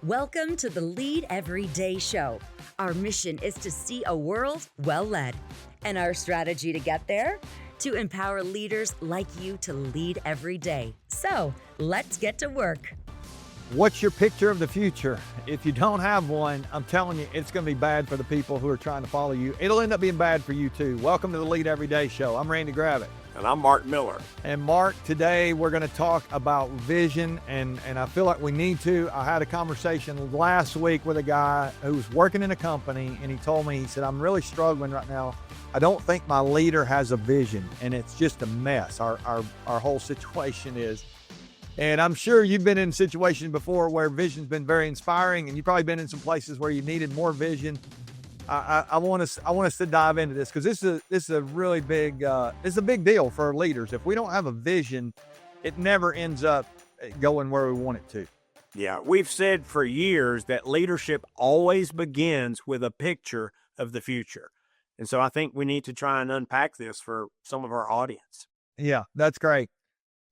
Welcome to the Lead Every Day show. Our mission is to see a world well led. And our strategy to get there? To empower leaders like you to lead every day. So let's get to work. What's your picture of the future? If you don't have one, I'm telling you, it's going to be bad for the people who are trying to follow you. It'll end up being bad for you too. Welcome to the Lead Every Day show. I'm Randy Gravitt. And I'm Mark Miller. And Mark, today we're going to talk about vision, and I feel like we need to. I had a conversation last week with a guy who was working in a company, and he told me, he said, I'm really struggling right now. I don't think my leader has a vision, and it's just a mess. Our whole situation is. And I'm sure you've been in situations before where vision's been very inspiring, and you've probably been in some places where you needed more vision. I want us to dive into this because this is a really big it's a big deal for leaders. If we don't have a vision, it never ends up going where we want it to. Yeah, we've said for years that leadership always begins with a picture of the future. And so I think we need to try and unpack this for some of our audience. Yeah, that's great.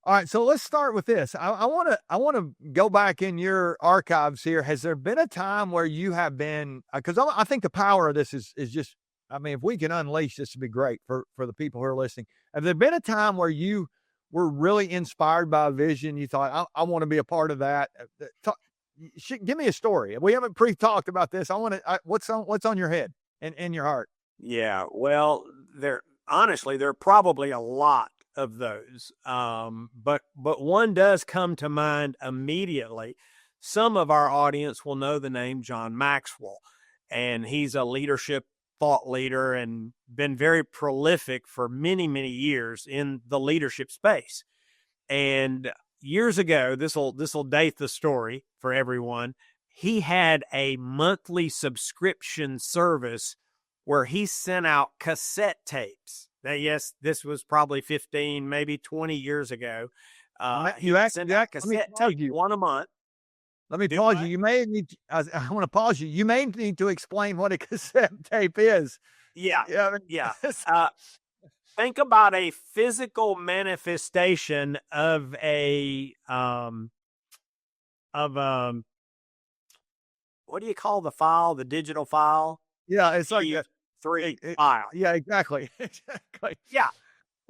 All right, so let's start with this. I want to go back in your archives here. Has there been a time where you have been? Because I think the power of this is just. I mean, if we can unleash this, would be great for the people who are listening. Have there been a time where you were really inspired by a vision? You thought, I want to be a part of that. Give me a story. We haven't pre-talked about this. What's on your head and in your heart? Yeah, well, there are probably a lot of those. But one does come to mind immediately. Some of our audience will know the name John Maxwell, and he's a leadership thought leader and been very prolific for many, many years in the leadership space. And years ago, this'll date the story for everyone. He had a monthly subscription service where he sent out cassette tapes. Yes, this was probably 15, maybe 20 years ago. Sent out cassette tape one a month. Let me pause you. You may need. I want to pause you. You may need to explain what a cassette tape is. Yeah. Think about a physical manifestation of what do you call the file? The digital file? Yeah, it's like a file. Yeah, exactly. Exactly. Yeah.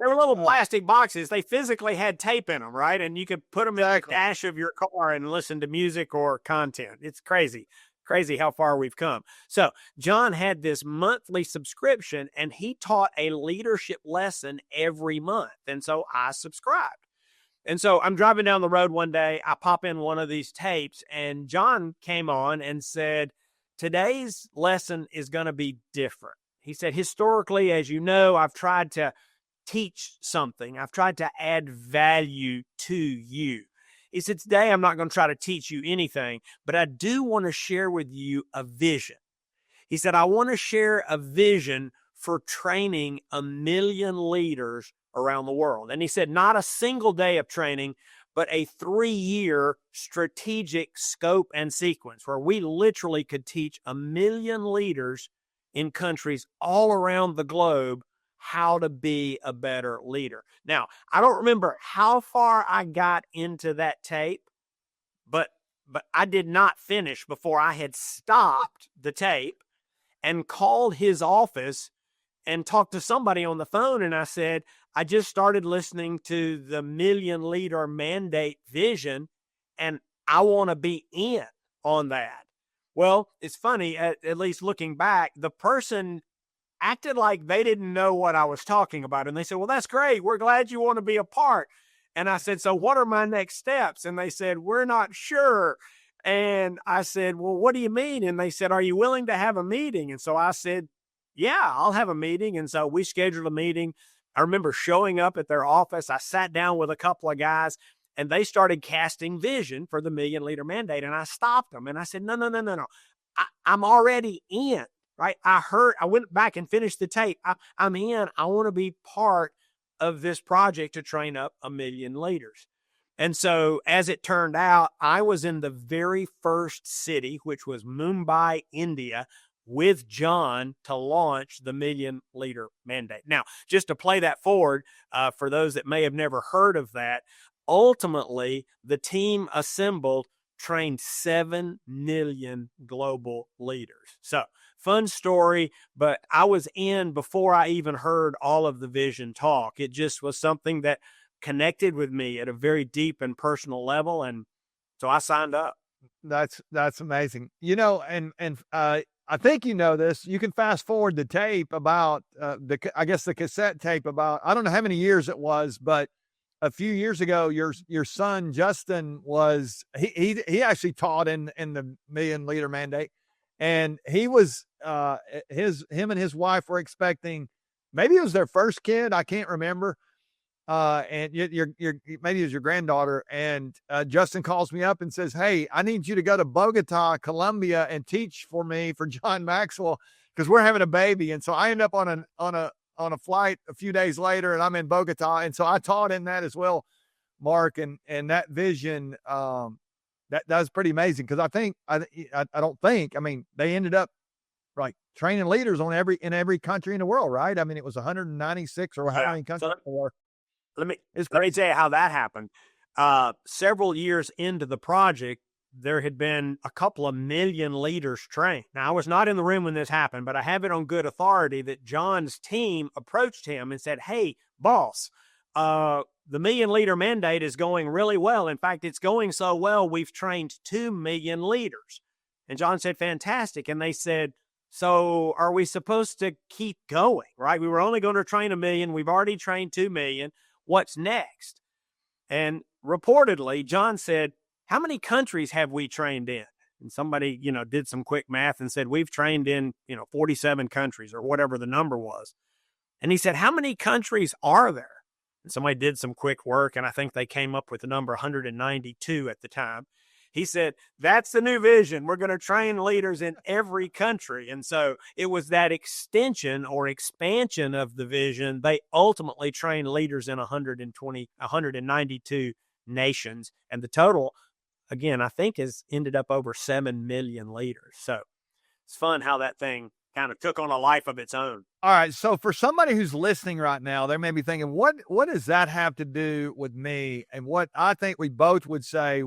They were little plastic boxes. They physically had tape in them, right? And you could put them in the dash of your car and listen to music or content. It's crazy how far we've come. So John had this monthly subscription, and he taught a leadership lesson every month. And so I subscribed. And so I'm driving down the road one day. I pop in one of these tapes, and John came on and said, today's lesson is going to be different. He said, historically, as you know, I've tried to teach something. I've tried to add value to you. He said, today I'm not going to try to teach you anything, but I do want to share with you a vision. He said, I want to share a vision for training 1 million leaders around the world. And he said, not a single day of training, but a 3-year strategic scope and sequence where we literally could teach 1 million leaders in countries all around the globe how to be a better leader. Now, I don't remember how far I got into that tape, but I did not finish before I had stopped the tape and called his office and talked to somebody on the phone. And I said, I just started listening to the 1 million leader mandate vision, and I want to be in on that. Well, it's funny, at least looking back, the person acted like they didn't know what I was talking about. And they said, well, that's great. We're glad you want to be a part. And I said, so what are my next steps? And they said, we're not sure. And I said, well, what do you mean? And they said, are you willing to have a meeting? And so I said, yeah, I'll have a meeting. And so we scheduled a meeting. I remember showing up at their office. I sat down with a couple of guys, and they started casting vision for the 1 million leader mandate. And I stopped them. And I said, no. I'm already in. Right. I went back and finished the tape. I'm in. I want to be part of this project to train up 1 million leaders. And so as it turned out, I was in the very first city, which was Mumbai, India, with John to launch the 1 million leader mandate. Now, just to play that forward, for those that may have never heard of that, ultimately the team assembled trained 7 million global leaders. So fun story, but I was in before I even heard all of the vision talk. It just was something that connected with me at a very deep and personal level. And so I signed up. That's amazing. I think you know this. You can fast forward the tape about the cassette tape about, I don't know how many years it was, but a few years ago, your son Justin he actually taught in the Million Leader Mandate, and he was him and his wife were expecting, maybe it was their first kid, I can't remember. And your maybe it was your granddaughter, and Justin calls me up and says, "Hey, I need you to go to Bogota, Colombia, and teach for me for John Maxwell because we're having a baby." And so I end up on a flight a few days later, and I'm in Bogota, and so I taught in that as well, Mark, and that vision that was pretty amazing because I don't think, I mean, they ended up like training leaders in every country in the world, right? I mean, it was 196 or how many countries there were. Let me tell you how that happened. Several years into the project, there had been a couple of million leaders trained. Now, I was not in the room when this happened, but I have it on good authority that John's team approached him and said, "Hey, boss, the Million Leader Mandate is going really well. In fact, it's going so well, we've trained 2 million leaders." And John said, "Fantastic." And they said, "So are we supposed to keep going, right? We were only going to train 1 million. We've already trained 2 million. What's next?" And reportedly, John said, "How many countries have we trained in?" And somebody, did some quick math and said, "We've trained in, 47 countries," or whatever the number was. And he said, "How many countries are there?" And somebody did some quick work, and I think they came up with the number 192 at the time. He said, "That's the new vision. We're going to train leaders in every country." And so it was that extension or expansion of the vision. They ultimately trained leaders in 192 nations. And the total, again, I think has ended up over 7 million leaders. So it's fun how that thing kind of took on a life of its own. All right. So for somebody who's listening right now, they may be thinking, what does that have to do with me? And what I think we both would say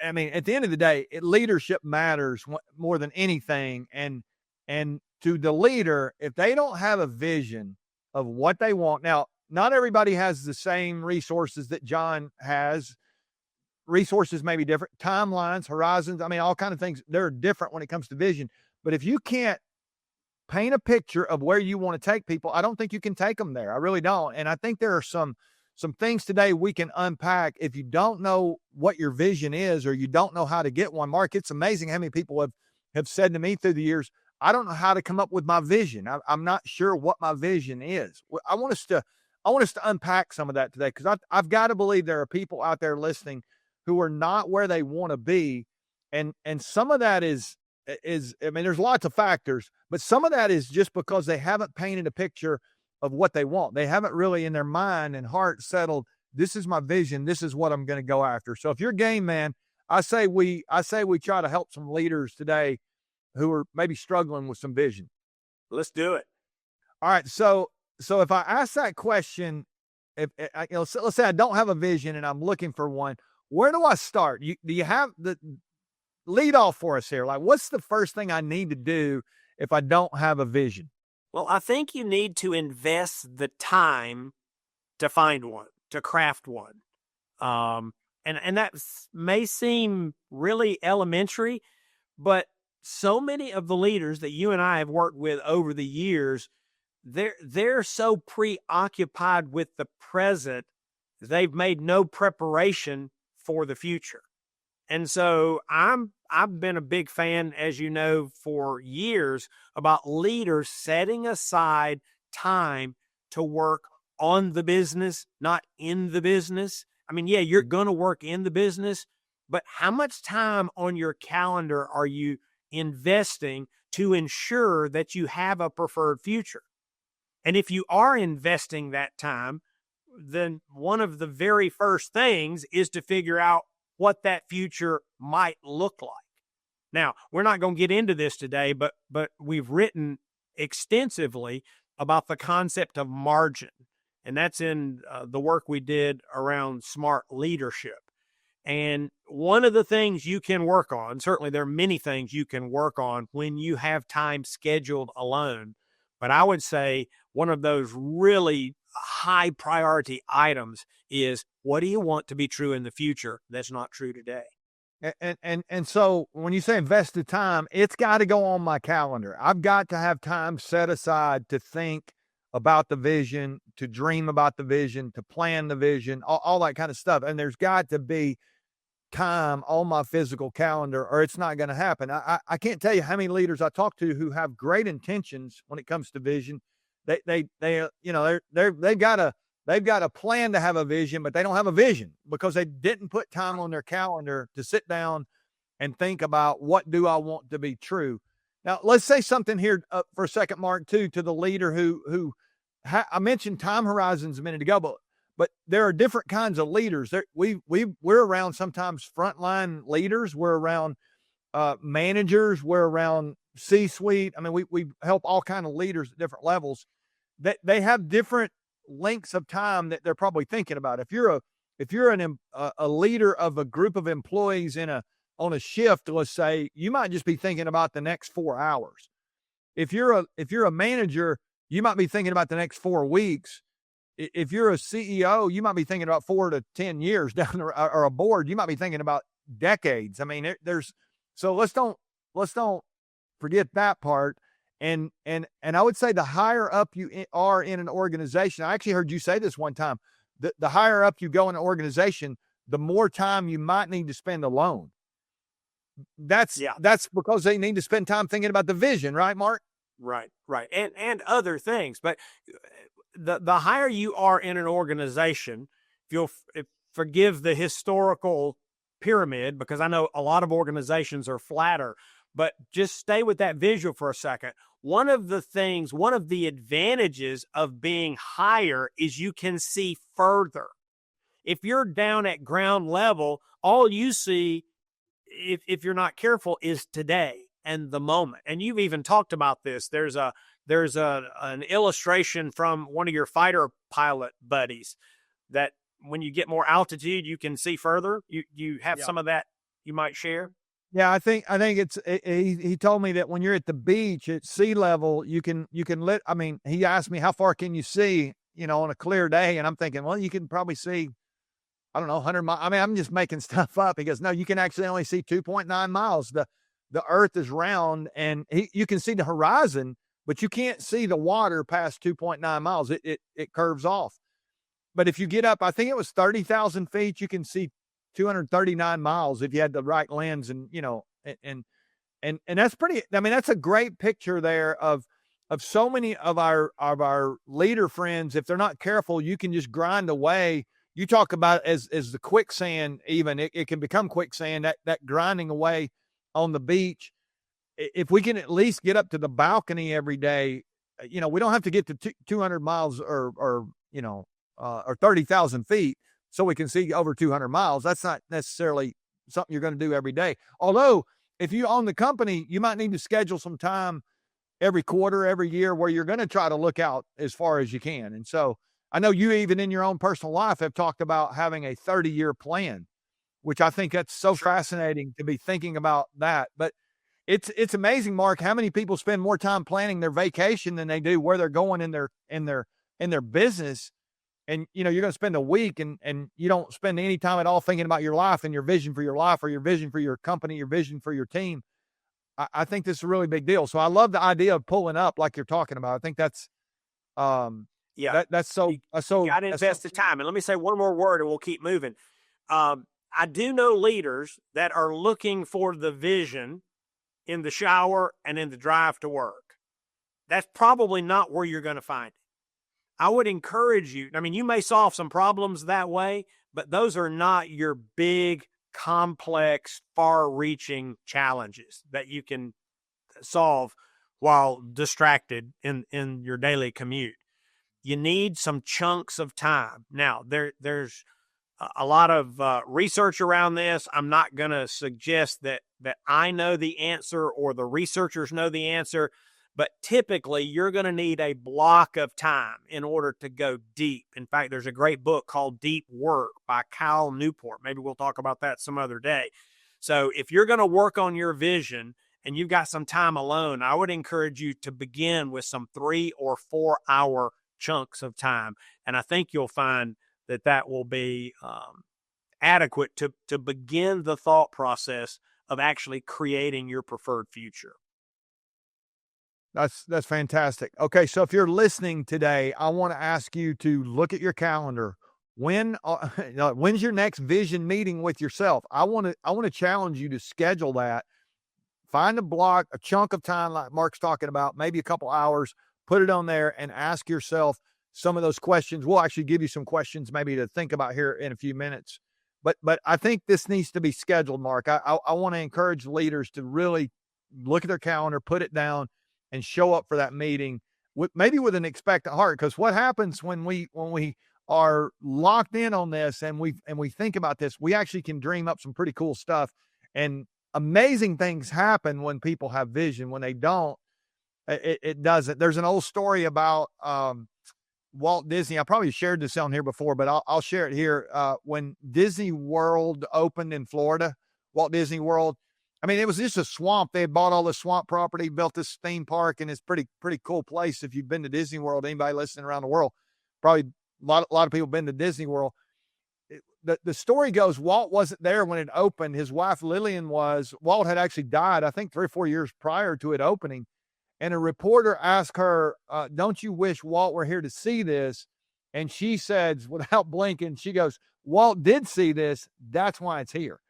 at the end of the day, leadership matters more than anything. And to the leader, if they don't have a vision of what they want, now, not everybody has the same resources that John has. Resources may be different, timelines, horizons. All kinds of things. They're different when it comes to vision. But if you can't paint a picture of where you want to take people, I don't think you can take them there. I really don't. And I think there are some things today we can unpack. If you don't know what your vision is, or you don't know how to get one, Mark, it's amazing how many people have said to me through the years, "I don't know how to come up with my vision. I'm not sure what my vision is." I want us to unpack some of that today, because I've got to believe there are people out there listening who are not where they want to be. And some of that is, there's lots of factors, but some of that is just because they haven't painted a picture of what they want. They haven't really in their mind and heart settled, this is my vision. This is what I'm going to go after. So if you're game, man, I say we try to help some leaders today who are maybe struggling with some vision. Let's do it. All right. So if I ask that question, let's say I don't have a vision and I'm looking for one, where do I start? Do you have the lead off for us here? Like, what's the first thing I need to do if I don't have a vision? Well, I think you need to invest the time to find one, to craft one. And that may seem really elementary, but so many of the leaders that you and I have worked with over the years, they're so preoccupied with the present, they've made no preparation for the future. And so I've been a big fan, as you know, for years about leaders setting aside time to work on the business, not in the business. Yeah, you're going to work in the business, but how much time on your calendar are you investing to ensure that you have a preferred future? And if you are investing that time, then one of the very first things is to figure out what that future might look like. Now, we're not going to get into this today, but we've written extensively about the concept of margin, and that's in the work we did around smart leadership. And one of the things you can work on, certainly there are many things you can work on when you have time scheduled alone. But I would say one of those really high priority items is, what do you want to be true in the future that's not true today? And so when you say invested time, it's got to go on my calendar. I've got to have time set aside to think about the vision, to dream about the vision, to plan the vision, all that kind of stuff. And there's got to be time on my physical calendar, or it's not going to happen. I can't tell you how many leaders I talk to who have great intentions when it comes to vision. They've got a plan to have a vision, but they don't have a vision because they didn't put time on their calendar to sit down and think about, what do I want to be true? Now, let's say something here for a second, Mark, too, to the leader I mentioned time horizons a minute ago, but there are different kinds of leaders. We're around sometimes frontline leaders. We're around managers. We're around C-suite. I mean, we help all kinds of leaders at different levels. That they have different lengths of time that they're probably thinking about. If you're a leader of a group of employees on a shift, let's say, you might just be thinking about the next 4 hours. If you're a manager, you might be thinking about the next 4 weeks. If you're a CEO, you might be thinking about 4 to 10 years down the, or a board, you might be thinking about decades. I mean, so let's don't forget that part. And I would say the higher up you are in an organization, I actually heard you say this one time, the higher up you go in an organization, the more time you might need to spend alone. That's because they need to spend time thinking about the vision, right, Mark? Right. And other things. But the higher you are in an organization, forgive the historical pyramid, because I know a lot of organizations are flatter, but just stay with that visual for a second. One of the advantages of being higher is you can see further. If you're down at ground level, all you see, if you're not careful, is today and the moment. And you've even talked about this. There's an illustration from one of your fighter pilot buddies that when you get more altitude, you can see further. You have some of that you might share. Yeah, I think he told me that when you're at the beach at sea level, he asked me, how far can you see, on a clear day? And I'm thinking, well, you can probably see, I don't know, 100 miles. I mean, I'm just making stuff up. He goes, no, you can actually only see 2.9 miles. The earth is round, and you can see the horizon, but you can't see the water past 2.9 miles. It curves off. But if you get up, I think it was 30,000 feet, you can see 239 miles if you had the right lens, and that's pretty, I mean, that's a great picture there of so many of our leader friends. If they're not careful, you can just grind away. You talk about as the quicksand, even it can become quicksand, that grinding away on the beach. If we can at least get up to the balcony every day, we don't have to get to 200 miles or 30,000 feet so we can see over 200 miles. That's not necessarily something you're going to do every day. Although if you own the company, you might need to schedule some time every quarter, every year, where you're going to try to look out as far as you can. And so I know you, even in your own personal life, have talked about having a 30-year plan, which I think that's so fascinating to be thinking about that. But it's amazing, Mark, how many people spend more time planning their vacation than they do where they're going in their business. And, you're going to spend a week and you don't spend any time at all thinking about your life and your vision for your life, or your vision for your company, your vision for your team. I think this is a really big deal. So I love the idea of pulling up like you're talking about. I think that's, that's so, you got to invest the time. And let me say one more word and we'll keep moving. I do know leaders that are looking for the vision in the shower and in the drive to work. That's probably not where you're going to find it. I would encourage you. I mean, you may solve some problems that way, but those are not your big, complex, far-reaching challenges that you can solve while distracted in your daily commute. You need some chunks of time. Now, there's a lot of research around this. I'm not going to suggest that I know the answer or the researchers know the answer, But typically, you're going to need a block of time in order to go deep. In fact, there's a great book called Deep Work by Cal Newport. Maybe we'll talk about that some other day. So if you're going to work on your vision and you've got some time alone, I would encourage you to begin with some 3 or 4 hour chunks of time. And I think you'll find that that will be adequate to begin the thought process of actually creating your preferred future. That's fantastic. Okay, so if you're listening today, I want to ask you to look at your calendar. When's your next vision meeting with yourself? I want to challenge you to schedule that. Find a block, a chunk of time like Mark's talking about, maybe a couple hours, put it on there and ask yourself some of those questions. We'll actually give you some questions maybe to think about here in a few minutes. But I think this needs to be scheduled, Mark. I want to encourage leaders to really look at their calendar, put it down, and show up for that meeting maybe with an expectant heart. Because what happens when we are locked in on this and we think about this, we actually can dream up some pretty cool stuff. And amazing things happen when people have vision. When they don't, it doesn't. There's an old story about Walt Disney. I probably shared this on here before, but I'll share it here. When Disney World opened in Florida, Walt Disney World, I mean, it was just a swamp. They had bought all the swamp property, built this theme park, and it's pretty cool place. If you've been to Disney World, anybody listening around the world, probably a lot of people have been to Disney World. The story goes, Walt wasn't there when it opened. His wife Lillian was. Walt had actually died, I think 3 or 4 years prior to it opening. And a reporter asked her, don't you wish Walt were here to see this? And she said, without blinking, she goes, Walt did see this. That's why it's here.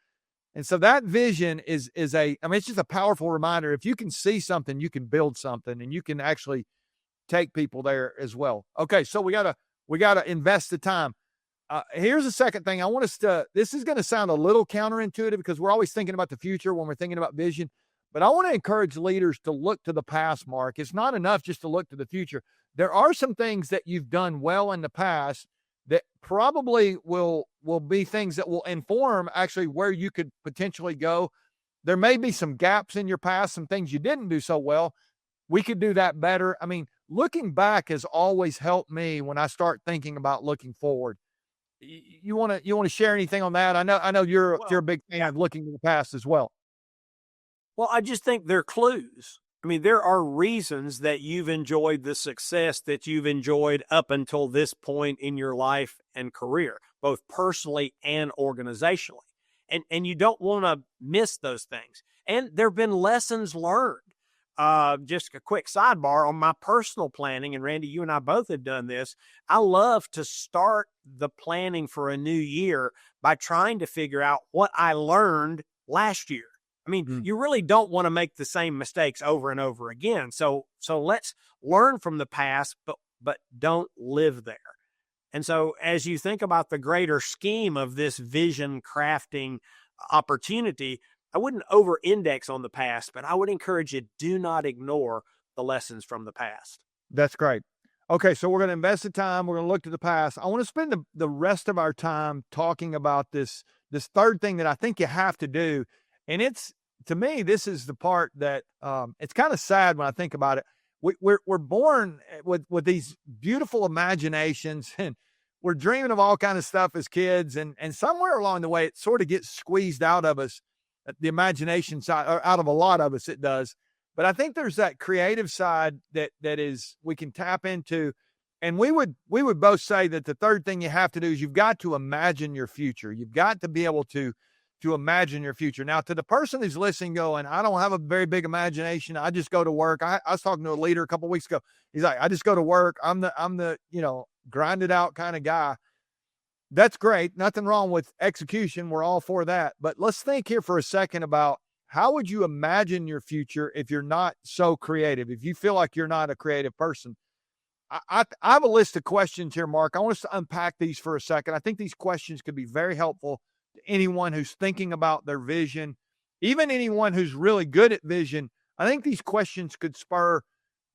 And so that vision is it's just a powerful reminder. If you can see something, you can build something, and you can actually take people there as well. Okay, so we gotta invest the time. Here's the second thing I want us to. This is going to sound a little counterintuitive because we're always thinking about the future when we're thinking about vision. But I want to encourage leaders to look to the past, Mark. It's not enough just to look to the future. There are some things that you've done well in the past that probably will be things that will inform actually where you could potentially go. There may be some gaps in your past, some things you didn't do so well. We could do that better. I mean, looking back has always helped me when I start thinking about looking forward. You want to share anything on that? I know you're a big fan of looking to the past as well. Well, I just think they're clues. I mean, there are reasons that you've enjoyed the success that you've enjoyed up until this point in your life and career, both personally and organizationally. And you don't want to miss those things. And there have been lessons learned. Just a quick sidebar on my personal planning, and Randy, you and I both have done this. I love to start the planning for a new year by trying to figure out what I learned last year. I mean, you really don't want to make the same mistakes over and over again. So let's learn from the past, but don't live there. And so as you think about the greater scheme of this vision crafting opportunity, I wouldn't over-index on the past, but I would encourage you, do not ignore the lessons from the past. That's great. Okay, so we're going to invest the time. We're going to look to the past. I want to spend the rest of our time talking about this third thing that I think you have to do. And to me, this is the part that it's kind of sad when I think about it. We're born with these beautiful imaginations, and we're dreaming of all kinds of stuff as kids. And somewhere along the way, it sort of gets squeezed out of us. The imagination side, or out of a lot of us, it does. But I think there's that creative side that is we can tap into. And we would both say that the third thing you have to do is you've got to imagine your future. You've got to be able to imagine your future. Now, to the person who's listening going, I don't have a very big imagination. I just go to work. I was talking to a leader a couple of weeks ago. He's like, I just go to work. I'm the grinded out kind of guy. That's great. Nothing wrong with execution. We're all for that. But let's think here for a second about how would you imagine your future if you're not so creative, if you feel like you're not a creative person. I have a list of questions here, Mark. I want us to unpack these for a second. I think these questions could be very helpful to anyone who's thinking about their vision, even anyone who's really good at vision. I think these questions could spur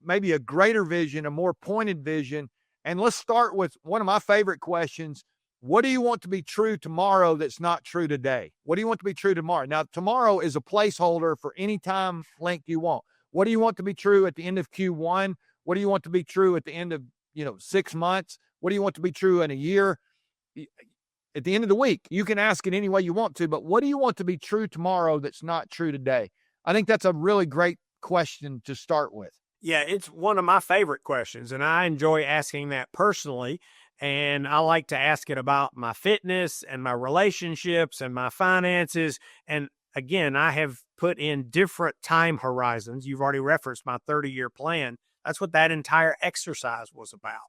maybe a greater vision, a more pointed vision. And let's start with one of my favorite questions. What do you want to be true tomorrow that's not true today? What do you want to be true tomorrow? Now, tomorrow is a placeholder for any time length you want. What do you want to be true at the end of Q1? What do you want to be true at the end of, 6 months? What do you want to be true in a year? At the end of the week, you can ask it any way you want to, but what do you want to be true tomorrow that's not true today? I think that's a really great question to start with. Yeah, it's one of my favorite questions, and I enjoy asking that personally. And I like to ask it about my fitness and my relationships and my finances. And again, I have put in different time horizons. You've already referenced my 30-year plan. That's what that entire exercise was about.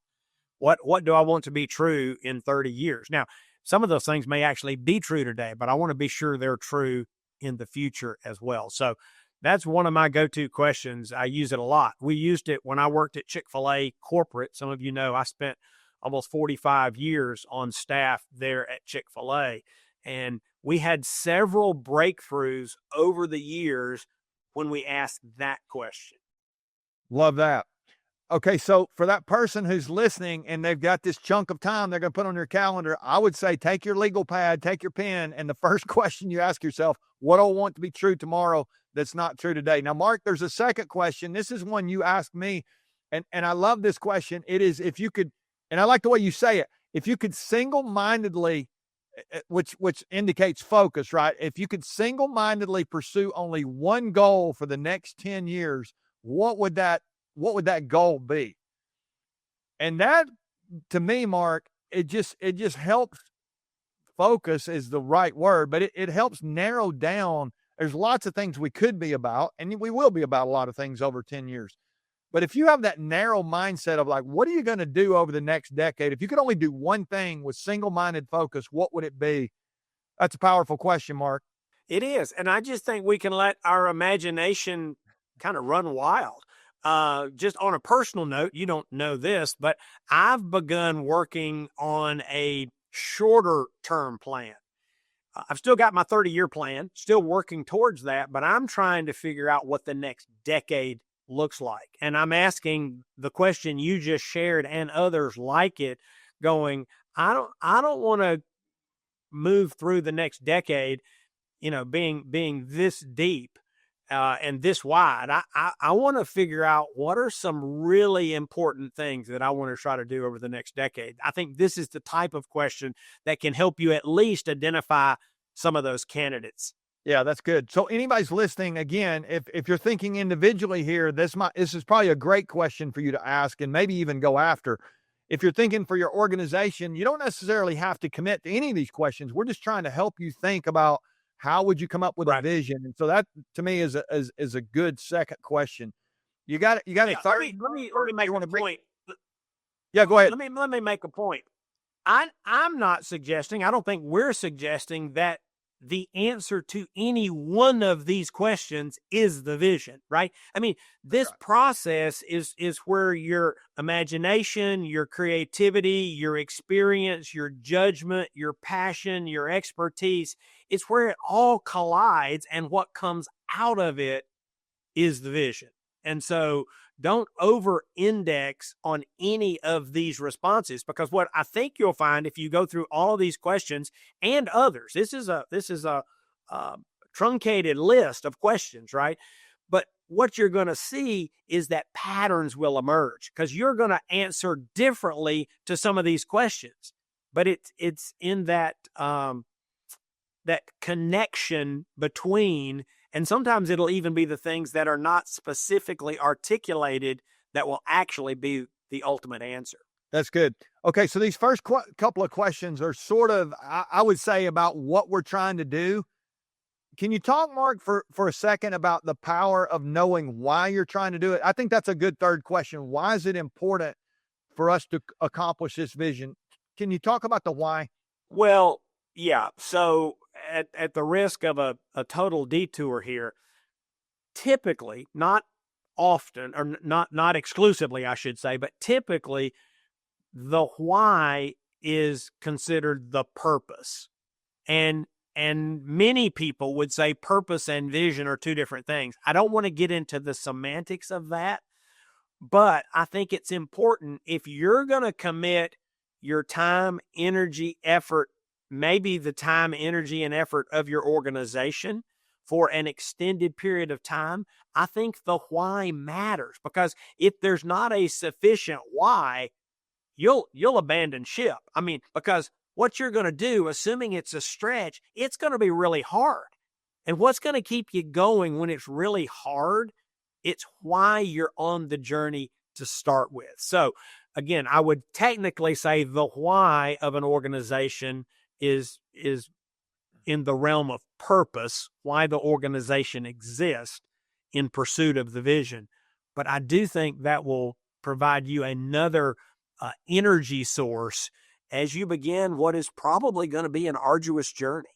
What do I want to be true in 30 years? Now, some of those things may actually be true today, but I want to be sure they're true in the future as well. So that's one of my go-to questions. I use it a lot. We used it when I worked at Chick-fil-A corporate. Some of you know I spent almost 45 years on staff there at Chick-fil-A. And we had several breakthroughs over the years when we asked that question. Love that. Okay, so for that person who's listening and they've got this chunk of time they're going to put on their calendar, I would say take your legal pad, take your pen, and the first question you ask yourself, what do I want to be true tomorrow that's not true today? Now, Mark, there's a second question. This is one you asked me, and I love this question. It is, if you could, and I like the way you say it, if you could single-mindedly, which indicates focus, right? If you could single-mindedly pursue only one goal for the next 10 years, what would that goal be? And that, to me, Mark, it just helps. Focus is the right word, but it helps narrow down. There's lots of things we could be about, and we will be about a lot of things over 10 years. But if you have that narrow mindset of like, what are you going to do over the next decade? If you could only do one thing with single-minded focus, what would it be? That's a powerful question, Mark. It is. And I just think we can let our imagination kind of run wild. Just on a personal note, you don't know this, but I've begun working on a shorter term plan. I've still got my 30-year plan, still working towards that, but I'm trying to figure out what the next decade looks like. And I'm asking the question you just shared and others like it, going, I don't want to move through the next decade, being this deep and this wide. I want to figure out what are some really important things that I want to try to do over the next decade. I think this is the type of question that can help you at least identify some of those candidates. Yeah, that's good. So anybody's listening, again, if you're thinking individually here, this is probably a great question for you to ask and maybe even go after. If you're thinking for your organization, you don't necessarily have to commit to any of these questions. We're just trying to help you think about how would you come up with a vision. And so that, to me, is a good second question. You got a third. Let me make a point. Yeah, go ahead. Let me make a point. I'm not suggesting, I don't think we're suggesting that the answer to any one of these questions is the vision, right? I mean, this process is where your imagination, your creativity, your experience, your judgment, your passion, your expertise, it's where it all collides, and what comes out of it is the vision. And so don't over-index on any of these responses, because what I think you'll find if you go through all of these questions and others, this is a truncated list of questions, right? But what you're going to see is that patterns will emerge, because you're going to answer differently to some of these questions. But it's in that that connection between. And sometimes it'll even be the things that are not specifically articulated that will actually be the ultimate answer. That's good. Okay, so these first couple of questions are sort of, I would say, about what we're trying to do. Can you talk, Mark, for a second about the power of knowing why you're trying to do it? I think that's a good third question. Why is it important for us to accomplish this vision? Can you talk about the why? Well, yeah. So at the risk of a total detour here, typically, not often, or not exclusively, I should say, but typically the why is considered the purpose. And many people would say purpose and vision are two different things. I don't want to get into the semantics of that, but I think it's important, if you're going to commit your time, energy, effort, maybe the time, energy, and effort of your organization for an extended period of time, I think the why matters, because if there's not a sufficient why, you'll abandon ship. I mean, because what you're going to do, assuming it's a stretch, it's going to be really hard. And what's going to keep you going when it's really hard? It's why you're on the journey to start with. So again, I would technically say the why of an organization is in the realm of purpose, why the organization exists in pursuit of the vision. But I do think that will provide you another energy source as you begin what is probably going to be an arduous journey.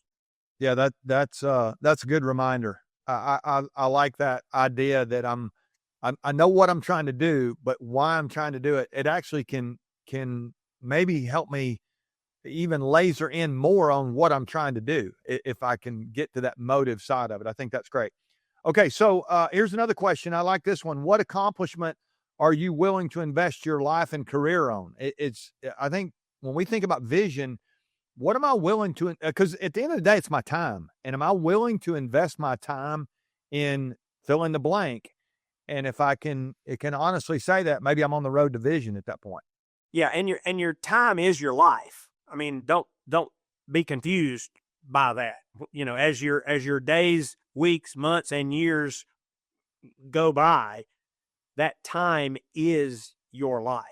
Yeah, that's a good reminder. I like that idea that I know what I'm trying to do, but why I'm trying to do it, it actually can maybe help me even laser in more on what I'm trying to do if I can get to that motive side of it. I think that's great. Okay, so here's another question. I like this one. What accomplishment are you willing to invest your life and career on? I think when we think about vision, what am I willing to, because at the end of the day, it's my time. And am I willing to invest my time in fill in the blank? And if it can honestly say that, maybe I'm on the road to vision at that point. Yeah, and your time is your life. I mean, don't be confused by that. You know, as your days, weeks, months, and years go by, that time is your life.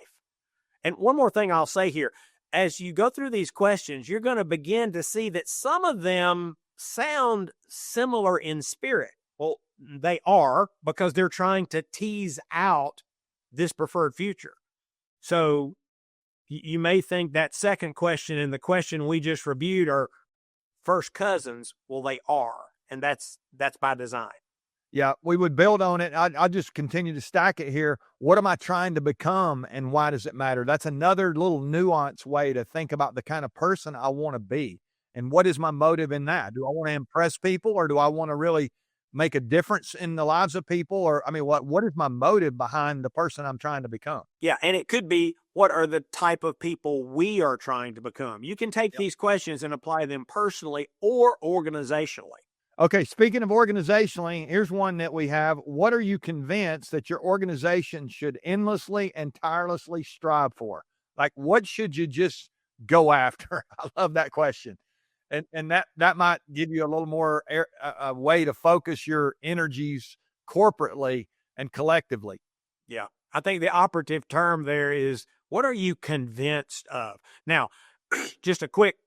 And one more thing I'll say here, as you go through these questions, you're going to begin to see that some of them sound similar in spirit. Well, they are, because they're trying to tease out this preferred future. So you may think that second question and the question we just reviewed are first cousins. Well, they are, and that's by design. Yeah, we would build on it. I just continue to stack it here. What am I trying to become, and why does it matter? That's another little nuanced way to think about the kind of person I want to be. And what is my motive in that? Do I want to impress people, or do I want to really make a difference in the lives of people? Or, I mean, what is my motive behind the person I'm trying to become? Yeah, and it could be, what are the type of people we are trying to become? You can take these questions and apply them personally or organizationally. Okay, speaking of organizationally, here's one that we have. What are you convinced that your organization should endlessly and tirelessly strive for? Like, what should you just go after? I love that question. And that might give you a little more a way to focus your energies corporately and collectively. Yeah, I think the operative term there is, what are you convinced of? Now, just a quick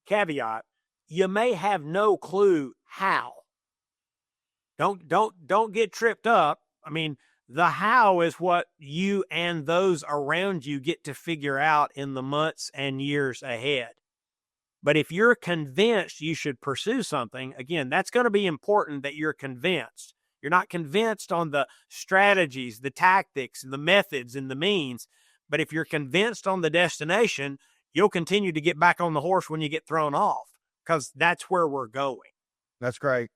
caveat. You may have no clue how. Don't get tripped up. I mean, the how is what you and those around you get to figure out in the months and years ahead. But if you're convinced you should pursue something, again, that's going to be important that you're convinced. You're not convinced on the strategies, the tactics, the methods, and the means. But if you're convinced on the destination, you'll continue to get back on the horse when you get thrown off, because that's where we're going. That's great.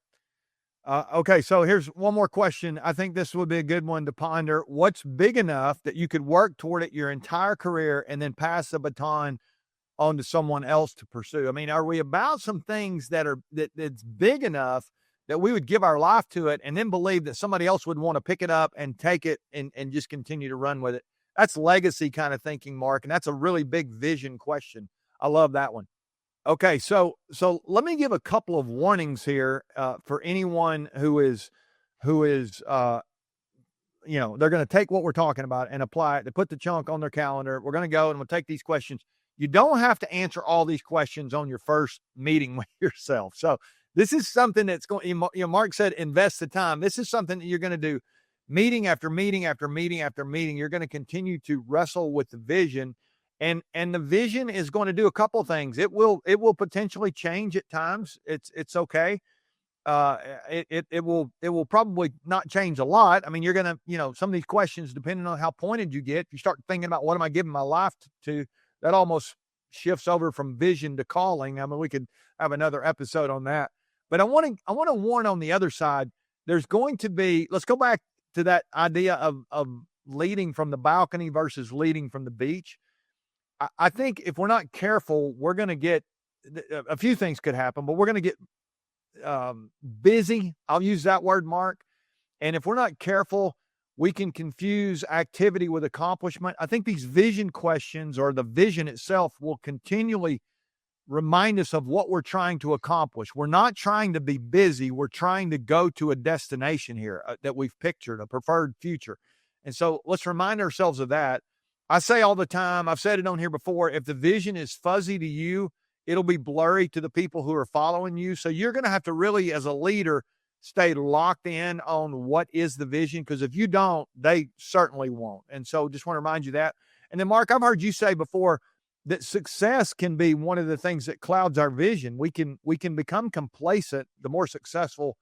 Okay, so here's one more question. I think this would be a good one to ponder. What's big enough that you could work toward it your entire career and then pass the baton on to someone else to pursue? I mean, are we about some things that's big enough that we would give our life to it and then believe that somebody else would want to pick it up and take it and just continue to run with it? That's legacy kind of thinking, Mark, and that's a really big vision question. I love that one. Okay, so let me give a couple of warnings here for anyone who is they're going to take what we're talking about and apply it. They put the chunk on their calendar. We're going to go and we'll take these questions. You don't have to answer all these questions on your first meeting with yourself. So this is something that's going, Mark said, invest the time. This is something that you're going to do meeting after meeting after meeting after meeting. You're going to continue to wrestle with the vision, and the vision is going to do a couple of things. It will potentially change at times. It's okay. It will probably not change a lot. I mean, you're going to, some of these questions, depending on how pointed you get, you start thinking about, what am I giving my life to? That almost shifts over from vision to calling. I mean, we could have another episode on that, but I want to warn on the other side. There's going to be, let's go back to that idea of leading from the balcony versus leading from the beach. I think if we're not careful, we're going to get, a few things could happen, but we're going to get busy. I'll use that word, Mark. And if we're not careful, we can confuse activity with accomplishment. I think these vision questions or the vision itself will continually remind us of what we're trying to accomplish. We're not trying to be busy. We're trying to go to a destination here that we've pictured, a preferred future. And so let's remind ourselves of that. I say all the time, I've said it on here before, if the vision is fuzzy to you, it'll be blurry to the people who are following you. So you're going to have to really, as a leader, stay locked in on what is the vision, because if you don't, they certainly won't. And so just want to remind you that. And then, Mark, I've heard you say before that success can be one of the things that clouds our vision. We can become complacent the more successful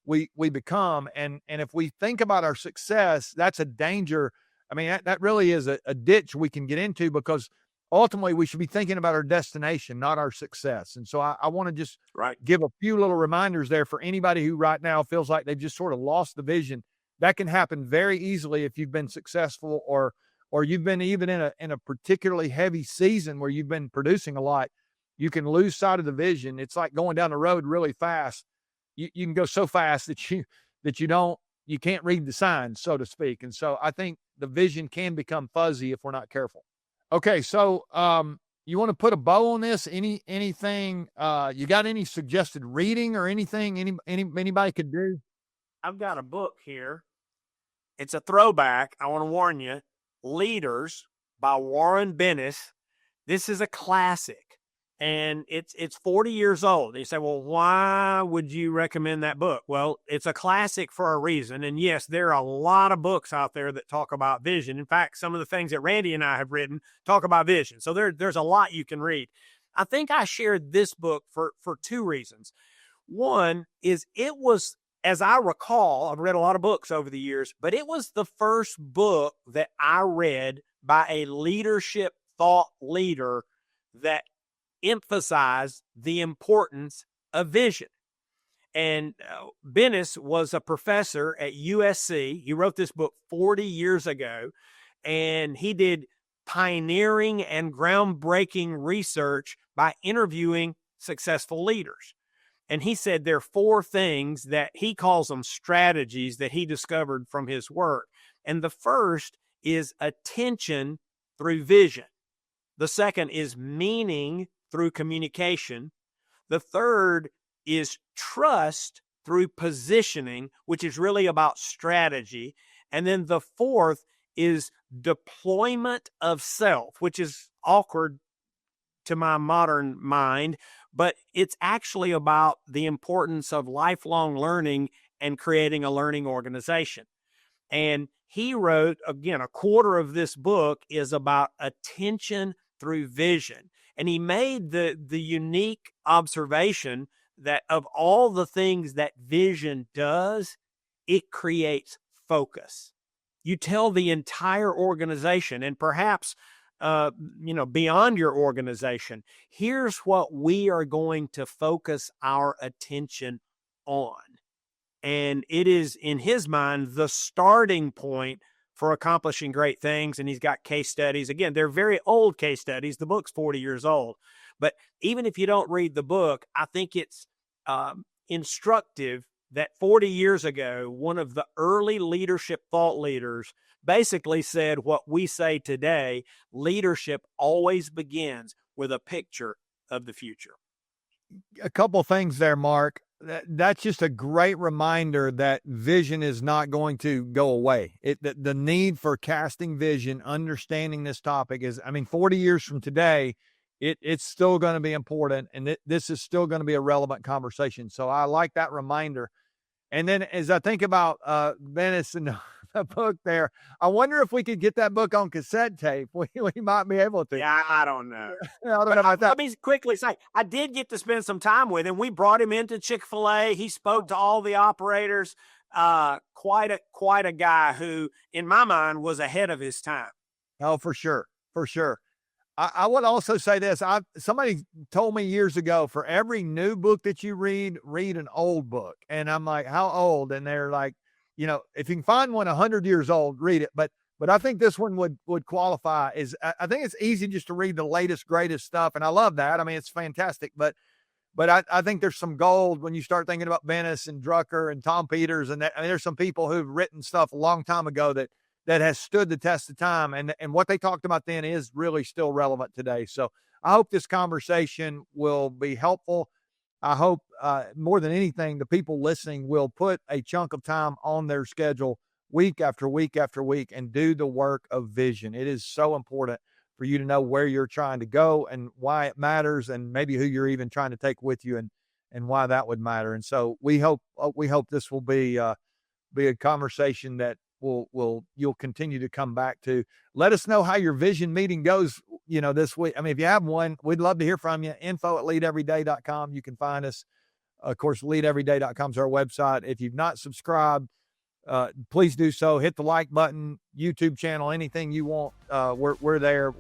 we become. And if we think about our success, that's a danger. I mean, that really is a ditch we can get into, because ultimately we should be thinking about our destination, not our success. And so I want to just give a few little reminders there for anybody who right now feels like they've just sort of lost the vision. That can happen very easily if you've been successful or you've been even in a particularly heavy season where you've been producing a lot. You can lose sight of the vision. It's like going down the road really fast. You can go so fast that you can't read the signs, so to speak. And so I think the vision can become fuzzy if we're not careful. Okay, so you want to put a bow on this? Anything? You got any suggested reading or anything anybody could do? I've got a book here. It's a throwback. I want to warn you. Leaders by Warren Bennis. This is a classic, and it's 40 years old. You say, well, why would you recommend that book? Well, it's a classic for a reason. And yes, there are a lot of books out there that talk about vision. In fact, some of the things that Randy and I have written talk about vision. So there's a lot you can read. I think I shared this book for two reasons. One is it was, as I recall, I've read a lot of books over the years, but it was the first book that I read by a leadership thought leader that emphasized the importance of vision. And Bennis was a professor at USC. He wrote this book 40 years ago, and he did pioneering and groundbreaking research by interviewing successful leaders. And he said there are four things that he calls them strategies that he discovered from his work. And the first is attention through vision. The second is meaning through communication. The third is trust through positioning, which is really about strategy. And then the fourth is deployment of self, which is awkward to my modern mind, but it's actually about the importance of lifelong learning and creating a learning organization. And he wrote, again, a quarter of this book is about attention through vision. And he made the unique observation that of all the things that vision does, it creates focus. You tell the entire organization, and perhaps beyond your organization, here's what we are going to focus our attention on. And it is, in his mind, the starting point for accomplishing great things. And he's got case studies. Again, they're very old case studies. The book's 40 years old. But even if you don't read the book, I think it's instructive that 40 years ago, one of the early leadership thought leaders basically said what we say today: leadership always begins with a picture of the future. A couple things there, Mark. That's just a great reminder that vision is not going to go away. The need for casting vision, understanding this topic is, 40 years from today, it's still going to be important, and this is still going to be a relevant conversation. So I like that reminder. And then as I think about Venice and the book there, I wonder if we could get that book on cassette tape. We might be able to. Yeah, I don't know. I don't know about that. Let me quickly say, I did get to spend some time with him. We brought him into Chick-fil-A. He spoke to all the operators. Quite a guy who, in my mind, was ahead of his time. Oh, for sure. For sure. I would also say this. Somebody told me years ago, for every new book that you read an old book. And I'm like, how old? And they're like, if you can find one 100 years old, read it. But I think this one would qualify. I think it's easy just to read the latest, greatest stuff. And I love that. It's fantastic. But But I think there's some gold when you start thinking about Bennis and Drucker and Tom Peters. And that, I mean, there's some people who've written stuff a long time ago that has stood the test of time. And what they talked about then is really still relevant today. So I hope this conversation will be helpful. I hope more than anything, the people listening will put a chunk of time on their schedule week after week after week and do the work of vision. It is so important for you to know where you're trying to go and why it matters, and maybe who you're even trying to take with you and why that would matter. And so we hope this will be a conversation that you'll continue to come back to. Let us know how your vision meeting goes, this week. I mean, if you have one, we'd love to hear from you. info@leadeveryday.com. You can find us. Of course, leadeveryday.com is our website. If you've not subscribed, please do so. Hit the like button, YouTube channel, anything you want. We're there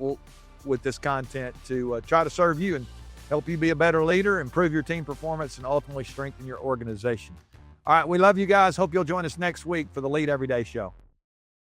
with this content to try to serve you and help you be a better leader, improve your team performance, and ultimately strengthen your organization. All right, we love you guys. Hope you'll join us next week for the Lead Everyday Show.